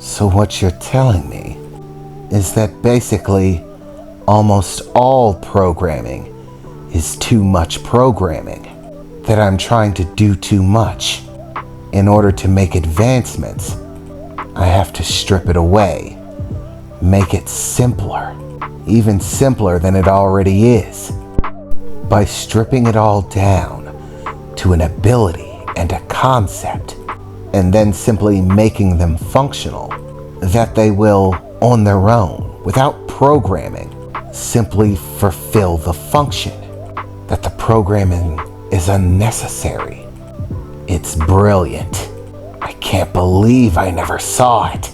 So what you're telling me is that basically almost all programming is too much programming, that I'm trying to do too much. In order to make advancements, I have to strip it away, make it simpler, even simpler than it already is. By stripping it all down to an ability and a concept, and then simply making them functional, that they will, on their own, without programming, simply fulfill the function, that the programming is unnecessary. It's brilliant. I can't believe I never saw it.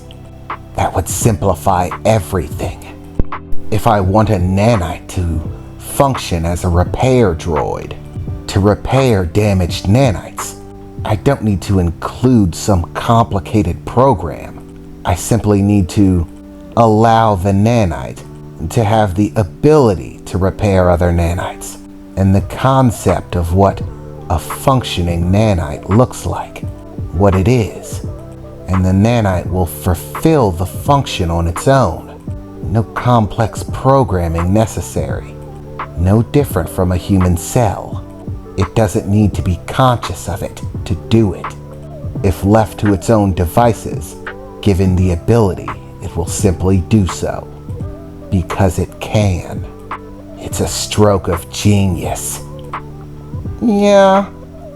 That would simplify everything. If I want a nanite to function as a repair droid, to repair damaged nanites, I don't need to include some complicated program. I simply need to allow the nanite to have the ability to repair other nanites, and the concept of what a functioning nanite looks like, what it is, and the nanite will fulfill the function on its own. No complex programming necessary. No different from a human cell. It doesn't need to be conscious of it to do it. If left to its own devices, given the ability, it will simply do so. Because it can. It's a stroke of genius. Yeah,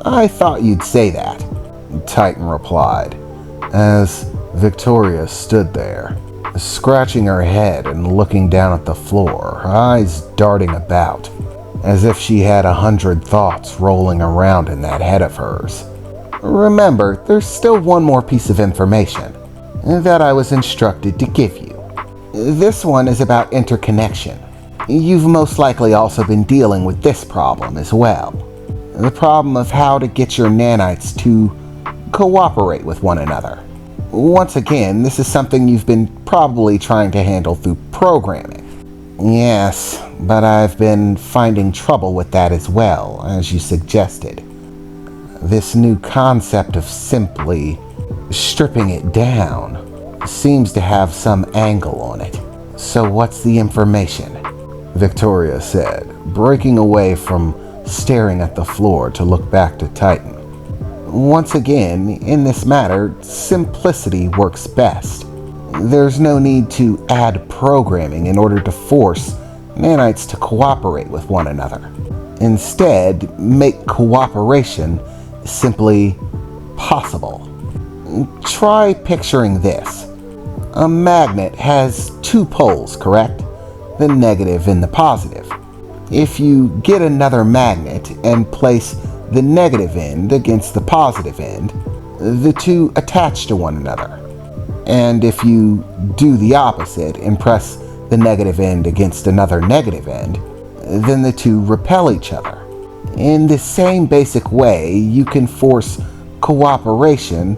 I thought you'd say that, Titan replied, as Victoria stood there, scratching her head and looking down at the floor, her eyes darting about, as if she had 100 thoughts rolling around in that head of hers. Remember, there's still one more piece of information that I was instructed to give you. This one is about interconnection. You've most likely also been dealing with this problem as well. The problem of how to get your nanites to cooperate with one another. Once again, this is something you've been probably trying to handle through programming. Yes, but I've been finding trouble with that as well, as you suggested. This new concept of simply stripping it down seems to have some angle on it. So what's the information? Victoria said, breaking away from staring at the floor to look back to Titan. Once again, in this matter, simplicity works best. There's no need to add programming in order to force nanites to cooperate with one another. Instead, make cooperation simply possible. Try picturing this. A magnet has two poles, correct? The negative and the positive. If you get another magnet and place the negative end against the positive end, the two attach to one another. And if you do the opposite and press the negative end against another negative end, then the two repel each other. In the same basic way, you can force cooperation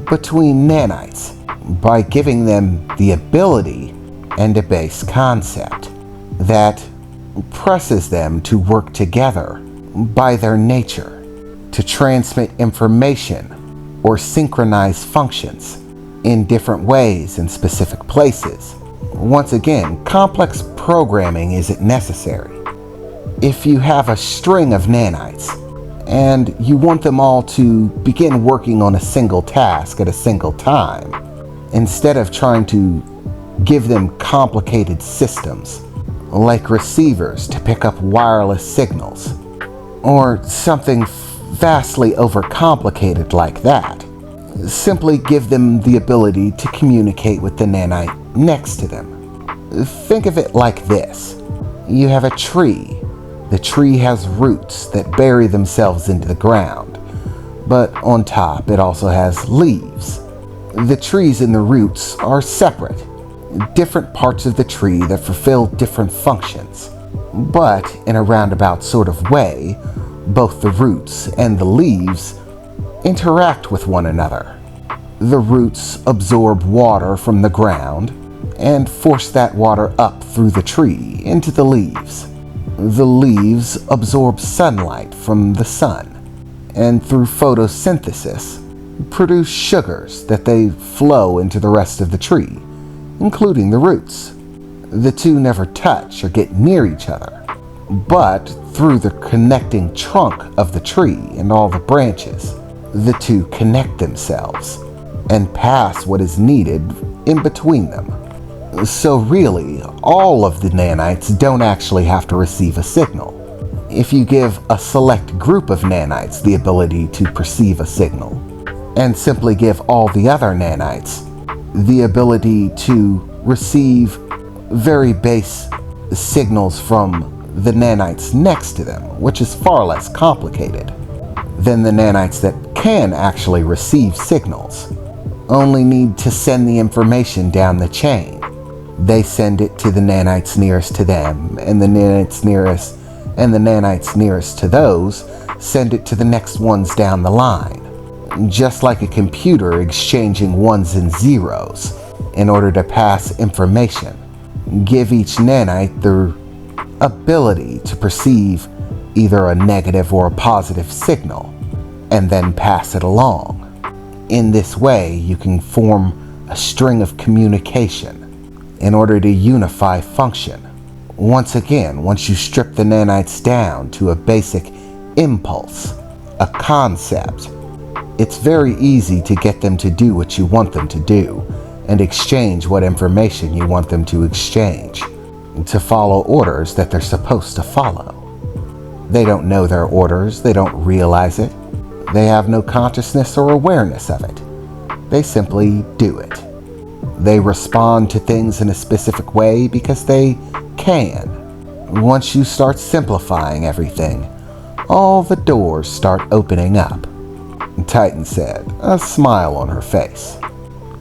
between nanites by giving them the ability and a base concept that presses them to work together by their nature to transmit information or synchronize functions in different ways in specific places. Once again, complex programming isn't necessary. If you have a string of nanites and you want them all to begin working on a single task at a single time, instead of trying to give them complicated systems like receivers to pick up wireless signals, or something vastly overcomplicated like that, simply give them the ability to communicate with the nanite next to them. Think of it like this. You have a tree. The tree has roots that bury themselves into the ground, but on top it also has leaves. The trees and the roots are separate, different parts of the tree that fulfill different functions. But in a roundabout sort of way, both the roots and the leaves interact with one another. The roots absorb water from the ground and force that water up through the tree into the leaves. The leaves absorb sunlight from the sun, and through photosynthesis, produce sugars that they flow into the rest of the tree, including the roots. The two never touch or get near each other, but through the connecting trunk of the tree and all the branches, the two connect themselves and pass what is needed in between them. So really, all of the nanites don't actually have to receive a signal. If you give a select group of nanites the ability to perceive a signal, and simply give all the other nanites the ability to receive very base signals from the nanites next to them, which is far less complicated than the nanites that can actually receive signals, only need to send the information down the chain. They send it to the nanites nearest to them, and the nanites nearest to those send it to the next ones down the line. Just like a computer exchanging ones and zeros in order to pass information. Give each nanite the ability to perceive either a negative or a positive signal, and then pass it along. In this way, you can form a string of communication in order to unify function. Once again, once you strip the nanites down to a basic impulse, a concept, it's very easy to get them to do what you want them to do and exchange what information you want them to exchange, to follow orders that they're supposed to follow. They don't know their orders, they don't realize it, they have no consciousness or awareness of it. They simply do it. They respond to things in a specific way because they can. Once you start simplifying everything, all the doors start opening up, Titan said, a smile on her face.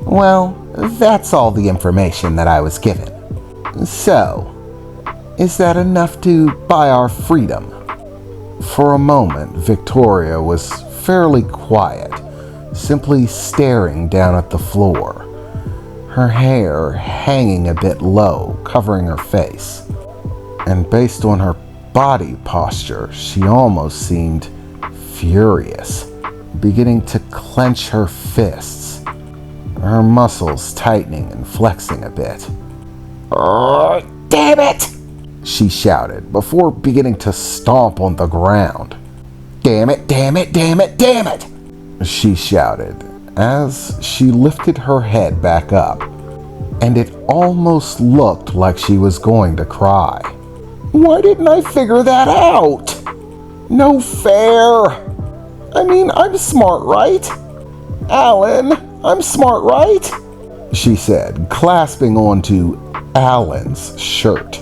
Well, that's all the information that I was given. So, is that enough to buy our freedom? For a moment, Victoria was fairly quiet, simply staring down at the floor, her hair hanging a bit low, covering her face. And based on her body posture, she almost seemed furious, beginning to clench her fists, her muscles tightening and flexing a bit. Damn it! She shouted before beginning to stomp on the ground. Damn it, damn it, damn it, damn it! She shouted as she lifted her head back up, and it almost looked like she was going to cry. Why didn't I figure that out? No fair! I mean, I'm smart, right? Alan, I'm smart, right? She said, clasping onto Alan's shirt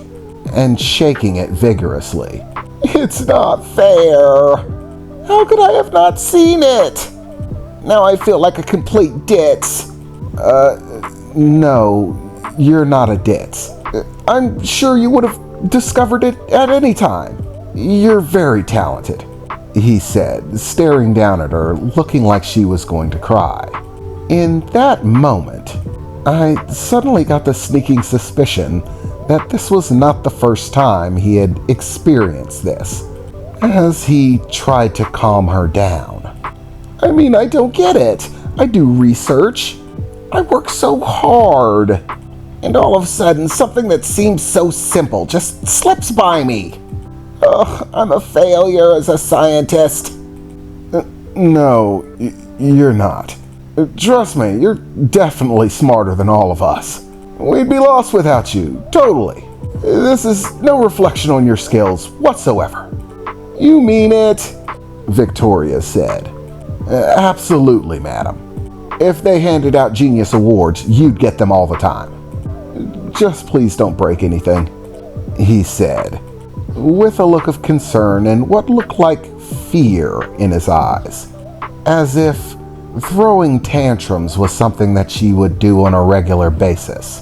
and shaking it vigorously. It's not fair. How could I have not seen it? Now I feel like a complete ditz. No, you're not a ditz. I'm sure you would have discovered it at any time. You're very talented, he said, staring down at her, looking like she was going to cry. In that moment, I suddenly got the sneaking suspicion that this was not the first time he had experienced this, as he tried to calm her down. I mean, I don't get it. I do research. I work so hard. And all of a sudden, something that seems so simple just slips by me. Ugh, I'm a failure as a scientist. No, you're not. Trust me, you're definitely smarter than all of us. We'd be lost without you, totally. This is no reflection on your skills whatsoever. You mean it? Victoria said. Absolutely, madam. If they handed out genius awards, you'd get them all the time. Just please don't break anything, he said, with a look of concern and what looked like fear in his eyes, as if throwing tantrums was something that she would do on a regular basis.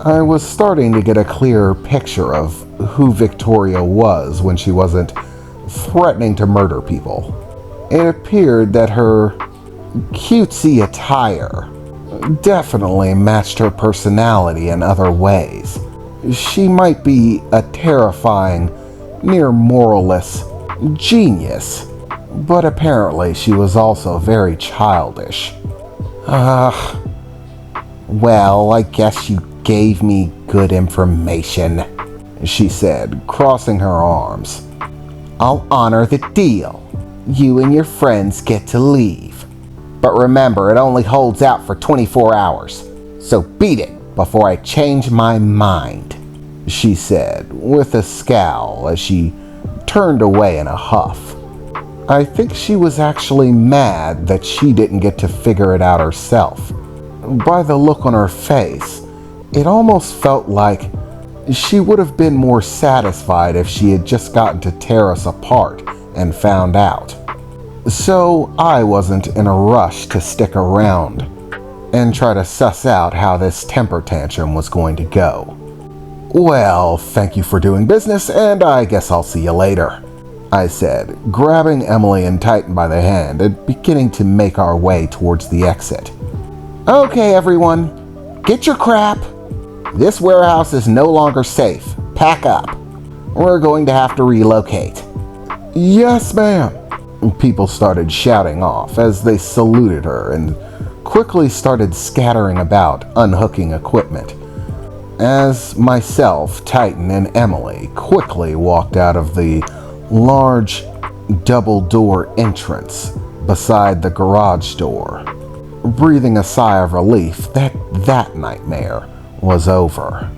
I was starting to get a clearer picture of who Victoria was when she wasn't threatening to murder people. It appeared that her cutesy attire definitely matched her personality in other ways. She might be a terrifying, near moralless genius, but apparently she was also very childish. Well, I guess you gave me good information, she said, crossing her arms. I'll honor the deal. You and your friends get to leave. But remember, it only holds out for 24 hours. So beat it before I change my mind, she said, with a scowl as she turned away in a huff. I think she was actually mad that she didn't get to figure it out herself. By the look on her face, it almost felt like she would have been more satisfied if she had just gotten to tear us apart and found out. So I wasn't in a rush to stick around and try to suss out how this temper tantrum was going to go. Well, thank you for doing business, and I guess I'll see you later, I said, grabbing Emily and Titan by the hand and beginning to make our way towards the exit. Okay, everyone, get your crap. This warehouse is no longer safe. Pack up. We're going to have to relocate. Yes, ma'am. People started shouting off as they saluted her and quickly started scattering about, unhooking equipment. As myself, Titan, and Emily quickly walked out of the large double-door entrance beside the garage door, breathing a sigh of relief that nightmare was over.